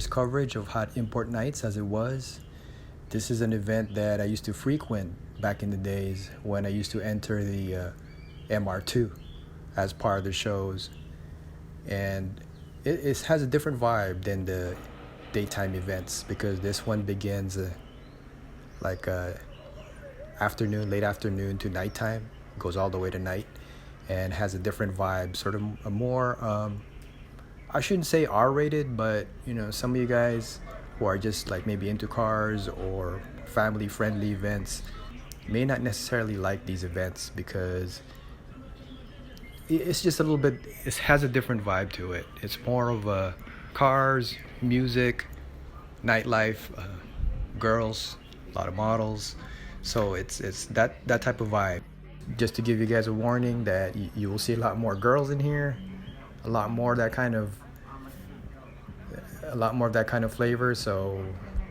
year's coverage of Hot Import Nights as it was. This is an event that I used to frequent back in the days when I used to enter the MR2 as part of the shows. And it has a different vibe than the daytime events because this one begins like afternoon, late afternoon to nighttime, goes all the way to night, and has a different vibe, sort of a more, I shouldn't say R-rated, but you know, some of you guys who are just like maybe into cars or family-friendly events may not necessarily like these events because it's just a little bit, it has a different vibe to it. It's more of cars, music, nightlife, girls, a lot of models. So it's that type of vibe. Just to give you guys a warning that you will see a lot more girls in here, a lot more of that kind of flavor. So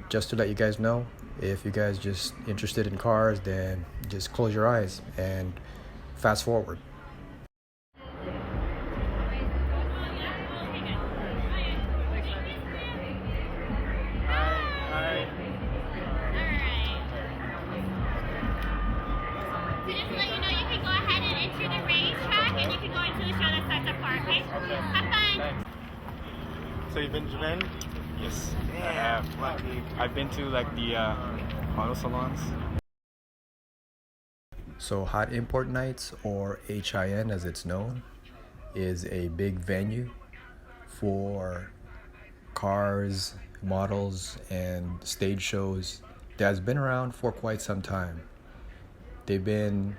just to let you guys know, if you guys just interested in cars, then just close your eyes and fast forward. So you've been to Japan? Yes, I have. I've been to like the auto salons. So Hot Import Nights, or HIN as it's known, is a big venue for cars, models, and stage shows that's been around for quite some time. They've been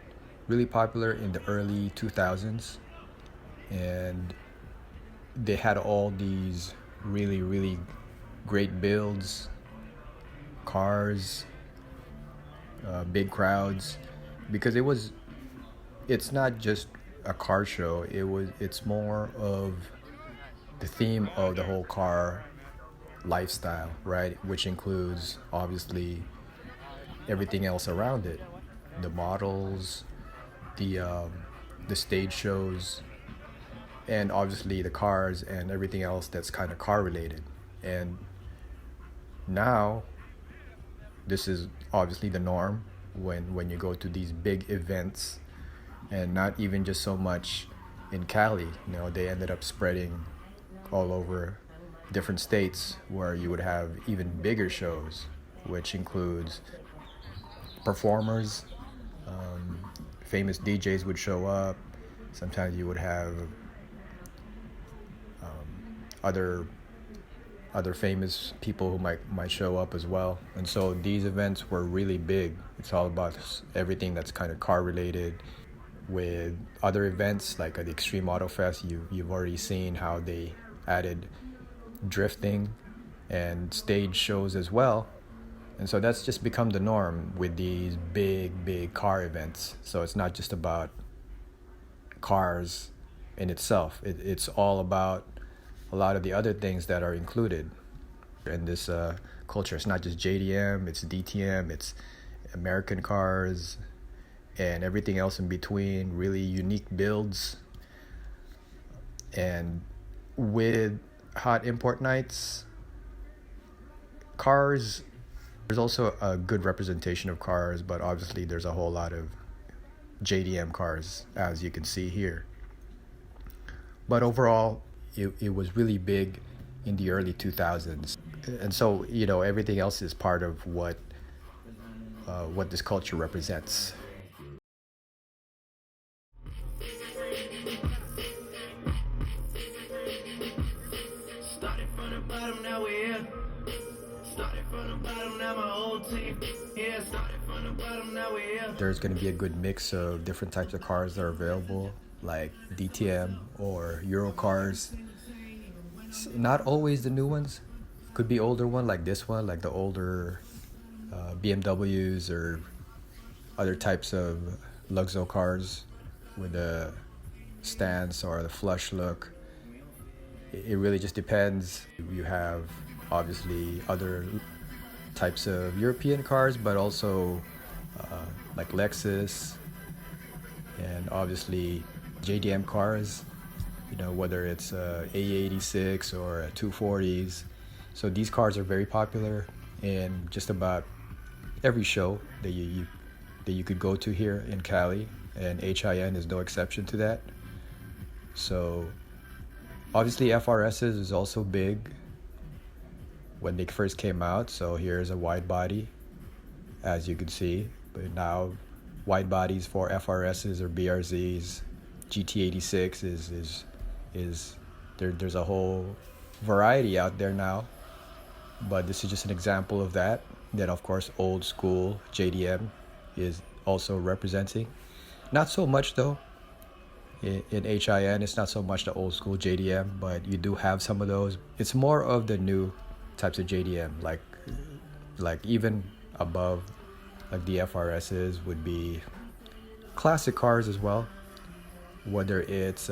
really popular in the early 2000s, and they had all these really great builds, cars, big crowds, because it's not just a car show. It's more of the theme of the whole car lifestyle, right? Which includes obviously everything else around it, the models, the stage shows, and obviously the cars and everything else that's kind of car related. And now this is obviously the norm when you go to these big events, and not even just so much in Cali. You know, they ended up spreading all over different states where you would have even bigger shows, which includes performers, famous DJs would show up. Sometimes you would have other famous people who might show up as well. And so these events were really big. It's all about everything that's kind of car related. With other events like at the Extreme Auto Fest, you've already seen how they added drifting and stage shows as well. And so that's just become the norm with these big car events. So it's not just about cars in itself. It's all about a lot of the other things that are included in this culture. It's not just JDM, it's DTM, it's American cars, and everything else in between, really unique builds. And with Hot Import Nights, cars, there's also a good representation of cars, but obviously there's a whole lot of JDM cars, as you can see here. But overall, it was really big in the early 2000s. And so, you know, everything else is part of what this culture represents. Started from the bottom, now we're here. Started from the bottom, now my whole team. Yeah, started from the bottom, now we're here. There's going to be a good mix of different types of cars that are available, like DTM or Euro cars. Not always the new ones. Could be older one like this one, like the older BMWs or other types of Luxo cars with the stance or the flush look. It really just depends. You have obviously other types of European cars, but also like Lexus, and obviously JDM cars, you know, whether it's A86 or 240s. So these cars are very popular in just about every show that you could go to here in Cali, and HIN is no exception to that. So obviously FRSs is also big when they first came out. So here's a wide body, as you can see, but now wide bodies for FRSs or BRZs, GT86 is there's a whole variety out there now, but this is just an example of that. Then of course old school JDM is also representing. Not so much though. In HIN, it's not so much the old school JDM, but you do have some of those. It's more of the new types of JDM, like even above, like the FRSs would be classic cars as well. Whether it's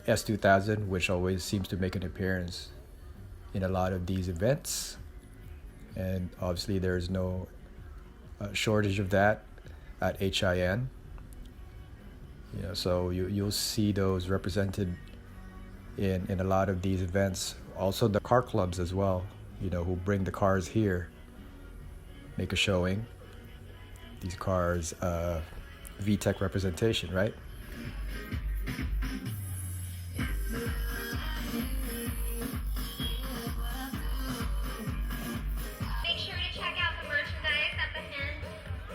S2000, which always seems to make an appearance in a lot of these events, and obviously there's no shortage of that at HIN. So you'll see those represented in a lot of these events. Also the car clubs as well, who bring the cars here, make a showing. These cars, VTEC representation, right? Make sure to check out the merchandise at the Hen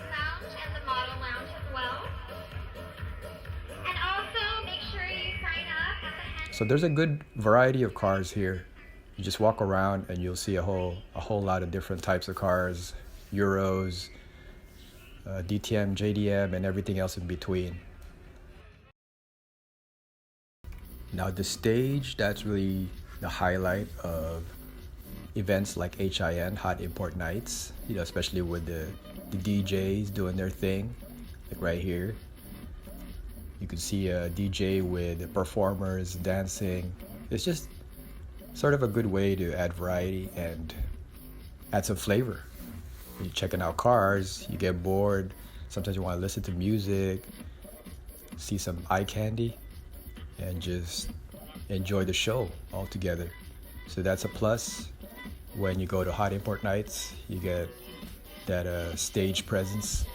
Lounge and the Model Lounge as well. And also make sure you sign up at the Hen. So there's a good variety of cars here. You just walk around and you'll see a whole lot of different types of cars, Euros, DTM, JDM, and everything else in between. Now the stage, that's really the highlight of events like HIN, Hot Import Nights, especially with the DJs doing their thing, like right here. You can see a DJ with performers dancing. It's just sort of a good way to add variety and add some flavor. When you're checking out cars, you get bored. Sometimes you want to listen to music, see some eye candy, and just enjoy the show altogether. So that's a plus. When you go to Hot Import Nights, you get that stage presence.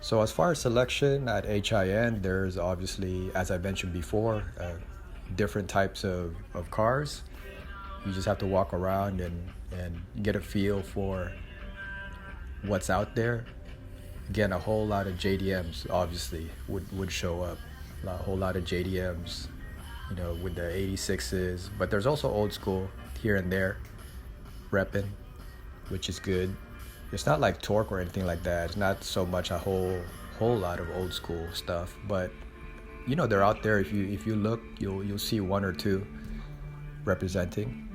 So as far as selection at HIN, there's obviously, as I mentioned before, different types of cars. You just have to walk around and get a feel for what's out there. Again, a whole lot of JDMs obviously would show up. A whole lot of JDMs, with the 86s. But there's also old school here and there, repping, which is good. It's not like Torque or anything like that. It's not so much a whole lot of old school stuff, but they're out there. If you look, you'll see one or two representing.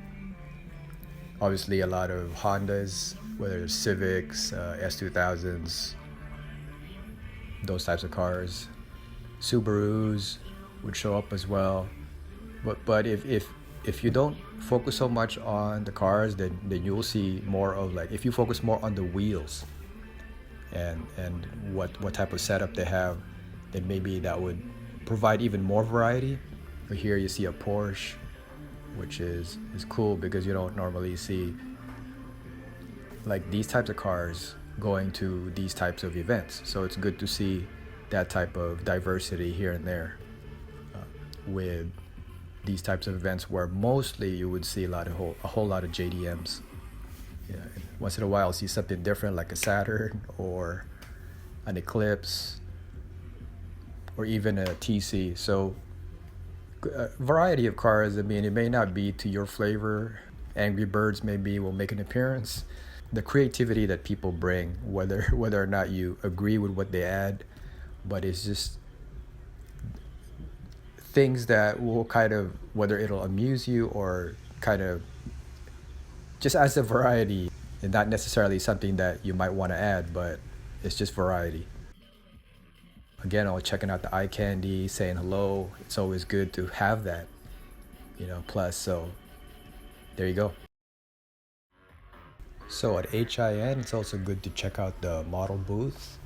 Obviously, a lot of Hondas, whether it's Civics, S2000s, those types of cars. Subarus would show up as well. But if you don't focus so much on the cars, then you'll see more of, like, if you focus more on the wheels and what type of setup they have, then maybe that would provide even more variety. But here you see a Porsche, which is cool because you don't normally see like these types of cars going to these types of events. So it's good to see that type of diversity here and there with these types of events where mostly you would see a whole lot of JDMs. Yeah. Once in a while, I'll see something different like a Saturn or an Eclipse or even a TC. So a variety of cars. I mean, it may not be to your flavor. Angry Birds maybe will make an appearance. The creativity that people bring, whether or not you agree with what they add, but it's just things that will kind of, whether it'll amuse you or kind of just as a variety, and not necessarily something that you might want to add, but it's just variety. Again, I'm checking out the eye candy, saying hello. It's always good to have that, plus. So there you go. So at HIN, it's also good to check out the model booth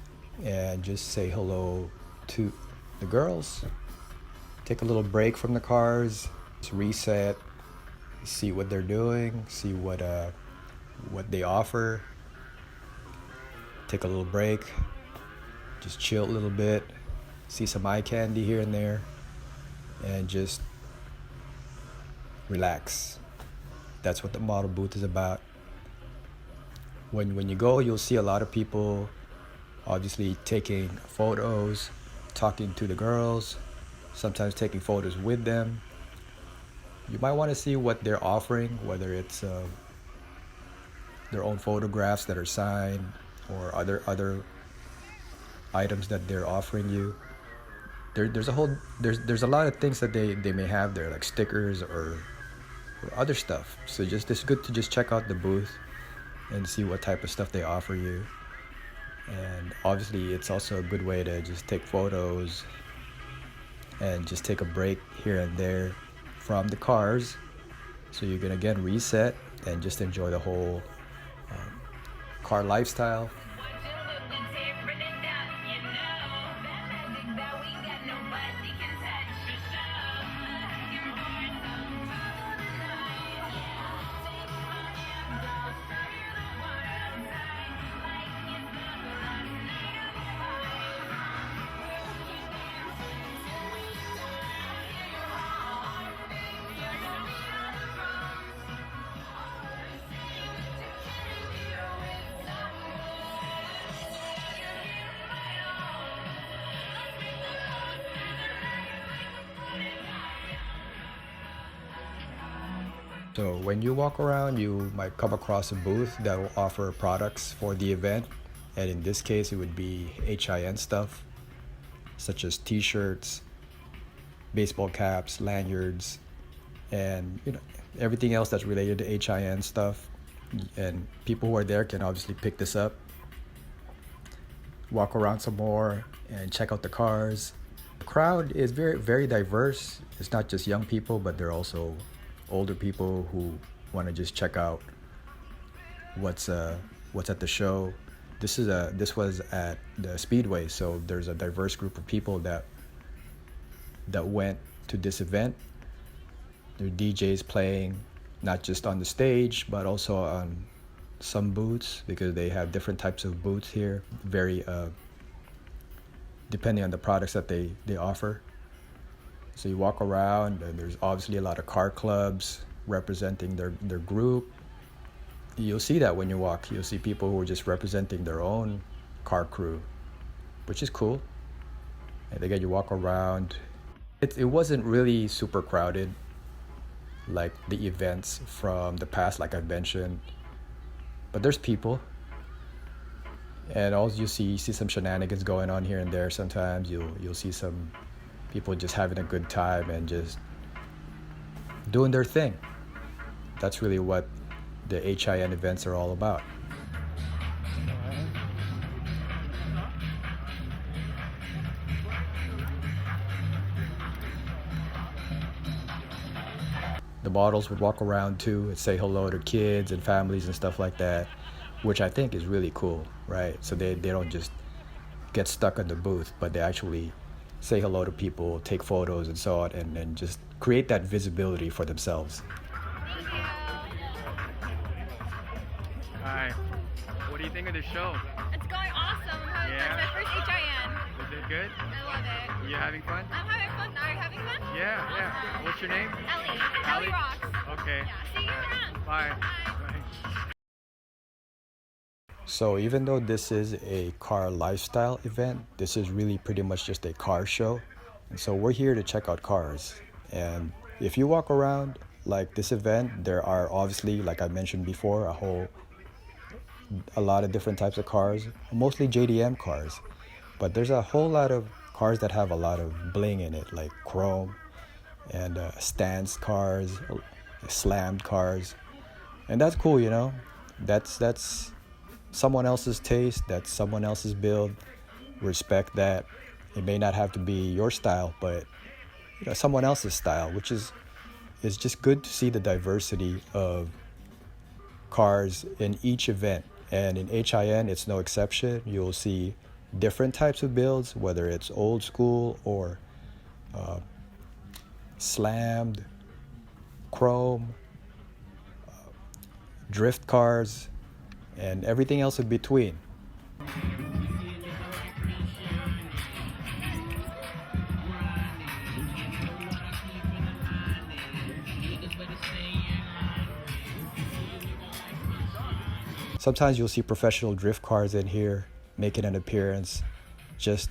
and just say hello to the girls. Take a little break from the cars, just reset, see what they're doing, see what they offer. Take a little break, just chill a little bit, see some eye candy here and there, and just relax. That's what the model booth is about. When you go, you'll see a lot of people obviously taking photos, talking to the girls, sometimes taking photos with them. You might want to see what they're offering, whether it's their own photographs that are signed or other items that they're offering you. There's a lot of things that they may have there, like stickers or other stuff. So it's good to just check out the booth and see what type of stuff they offer you. And obviously it's also a good way to just take photos and just take a break here and there from the cars, so you can again reset and just enjoy the whole car lifestyle. So when you walk around, you might come across a booth that will offer products for the event. And in this case, it would be HIN stuff, such as t-shirts, baseball caps, lanyards, and everything else that's related to HIN stuff. And people who are there can obviously pick this up, walk around some more, and check out the cars. The crowd is very, very diverse. It's not just young people, but they're also older people who want to just check out what's at the show. This was at the Speedway, so there's a diverse group of people that went to this event. There are DJs playing not just on the stage but also on some booths, because they have different types of booths here, very depending on the products that they offer. So you walk around, and there's obviously a lot of car clubs representing their group. You'll see that when you walk. You'll see people who are just representing their own car crew, which is cool. And again, you walk around. It wasn't really super crowded like the events from the past, like I mentioned. But there's people. And also you see some shenanigans going on here and there. Sometimes you'll see some people just having a good time and just doing their thing. That's really what the HIN events are all about. The models would walk around too and say hello to kids and families and stuff like that, which I think is really cool, right? So they don't just get stuck in the booth, but they actually say hello to people, take photos and so on, and just create that visibility for themselves. Hi. What do you think of the show? It's going awesome. Yeah? It's my first HIN. Is it good? I love it. You having fun? I'm having fun. Are you having fun? Yeah. What's your name? Ellie. Ellie? Ellie rocks. Okay. Yeah. See you around. Bye. Bye. Bye. So even though this is a car lifestyle event, this is really pretty much just a car show. And so we're here to check out cars. And if you walk around like this event, there are obviously, like I mentioned before, a lot of different types of cars, mostly JDM cars. But there's a whole lot of cars that have a lot of bling in it, like chrome and stance cars, slammed cars. And that's cool, you know. That's someone else's taste, that's someone else's build. Respect that. It may not have to be your style, but you know, someone else's style, which is just good to see the diversity of cars in each event. And in HIN, it's no exception. You'll see different types of builds, whether it's old school or slammed, chrome, drift cars, and everything else in between. Sometimes you'll see professional drift cars in here making an appearance just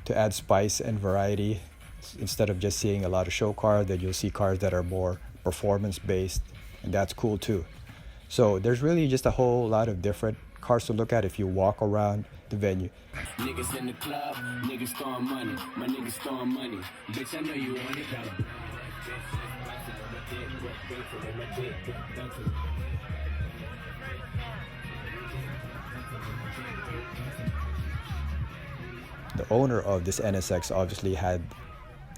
to add spice and variety. Instead of just seeing a lot of show cars, then you'll see cars that are more performance based, and that's cool too. So there's really just a whole lot of different cars to look at if you walk around the venue. Niggas in the club, niggas throwing money. My niggas throwing money. Bitch, I know you want it. The owner of this NSX obviously had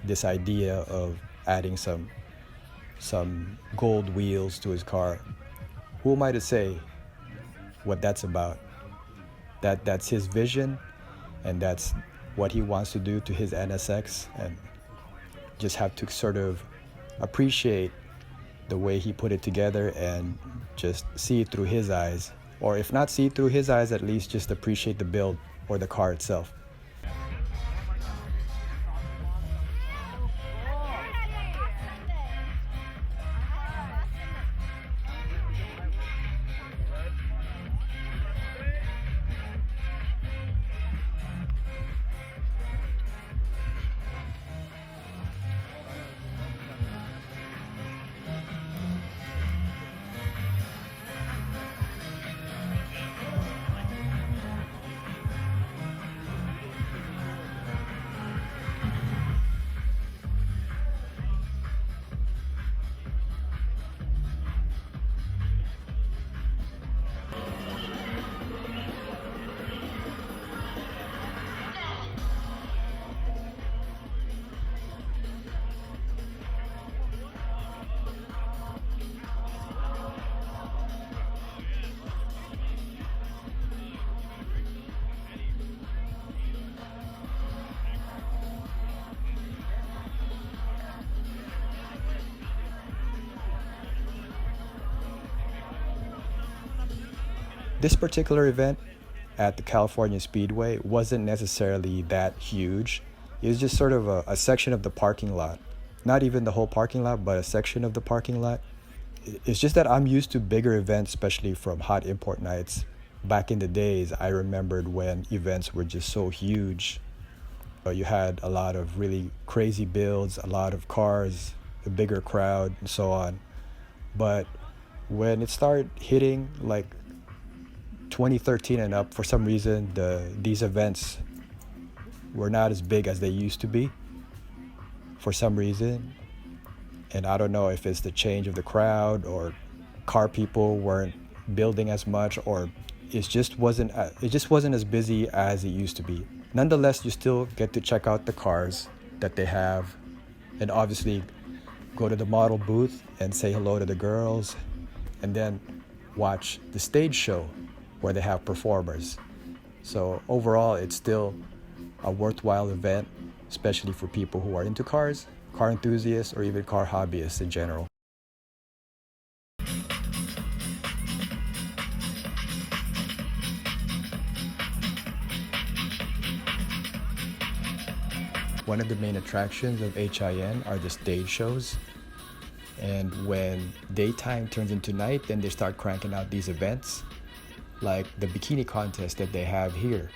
this idea of adding some gold wheels to his car. Who am I to say what that's about? That's his vision, and that's what he wants to do to his NSX, and just have to sort of appreciate the way he put it together and just see it through his eyes. Or if not see it through his eyes, at least just appreciate the build or the car itself. This particular event at the California Speedway wasn't necessarily that huge. It was just sort of a section of the parking lot. Not even the whole parking lot, but a section of the parking lot. It's just that I'm used to bigger events, especially from hot import nights. Back in the days, I remembered when events were just so huge. You had a lot of really crazy builds, a lot of cars, a bigger crowd, and so on. But when it started hitting like 2013 and up, for some reason these events were not as big as they used to be for some reason. And I don't know if it's the change of the crowd, or car people weren't building as much, or it just wasn't as busy as it used to be. Nonetheless, you still get to check out the cars that they have, and obviously go to the model booth and say hello to the girls, and then watch the stage show where they have performers. So overall, it's still a worthwhile event, especially for people who are into cars, car enthusiasts, or even car hobbyists in general. One of the main attractions of HIN are the stage shows. And when daytime turns into night, then they start cranking out these events, like the bikini contest that they have here.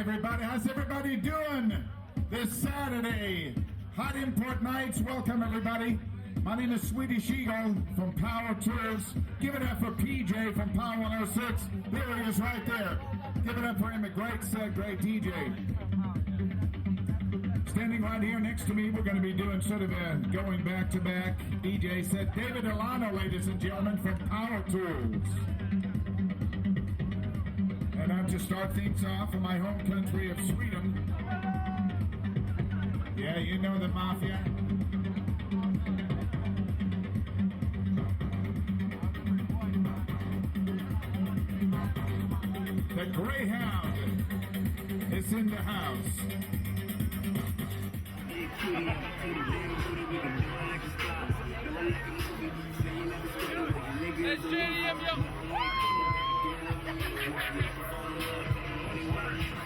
everybody. How's everybody doing this Saturday? Hot Import Nights. Welcome, everybody. My name is Swedish Eagle from Power Tours. Give it up for PJ from Power 106. There he is right there. Give it up for him, a great set, great DJ. Standing right here next to me, we're going to be doing sort of a going back-to-back DJ set. David Alano, ladies and gentlemen, from Power Tools. And I'm to start things off in my home country of Sweden. Yeah, you know the mafia. The Greyhound is in the house.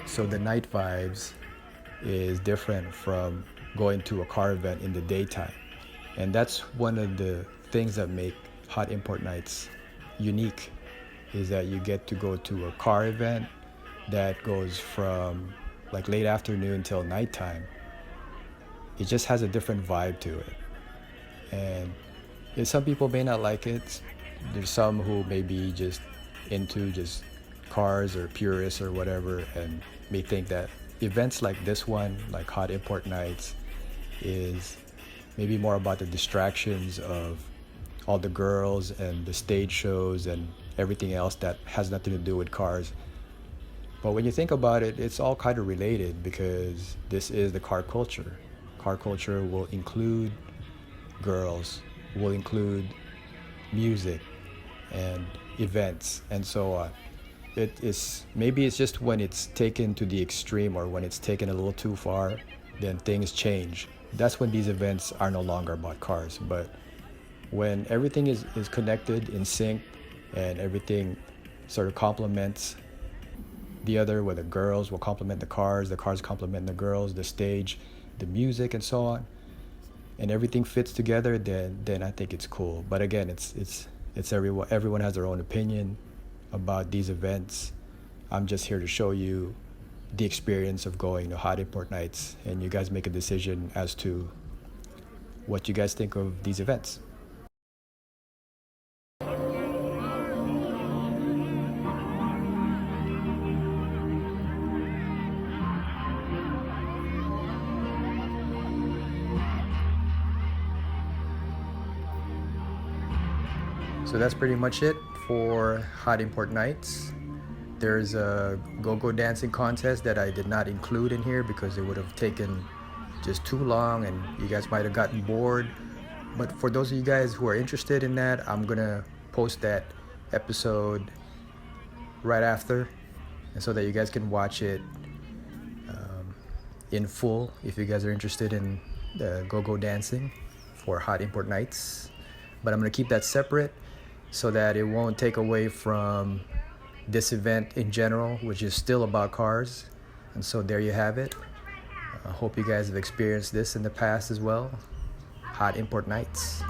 So the night vibes is different from going to a car event in the daytime. And that's one of the things that make Hot Import Nights unique, is that you get to go to a car event that goes from like late afternoon till nighttime. It just has a different vibe to it. And some people may not like it. There's some who may be just into just cars or purists or whatever, and may think that events like this one, like Hot Import Nights, is maybe more about the distractions of all the girls and the stage shows and everything else that has nothing to do with cars. But when you think about it, it's all kind of related, because this is the car culture. Car culture will include girls, will include music and events and so on. Maybe it's just when it's taken to the extreme, or when it's taken a little too far, then things change. That's when these events are no longer about cars. But when everything is connected, in sync, and everything sort of complements the other, where the girls will complement the cars complement the girls, the stage, the music, and so on, and everything fits together, then I think it's cool. But again, it's everyone has their own opinion about these events. I'm just here to show you the experience of going to Hot Import Nights, and you guys make a decision as to what you guys think of these events. So that's pretty much it for Hot Import Nights. There's a go-go dancing contest that I did not include in here because it would have taken just too long and you guys might have gotten bored. But for those of you guys who are interested in that, I'm gonna post that episode right after, and so that you guys can watch it in full if you guys are interested in the go-go dancing for Hot Import Nights. But I'm gonna keep that separate so that it won't take away from this event in general, which is still about cars. And so there you have it. I hope you guys have experienced this in the past as well. Hot Import Nights.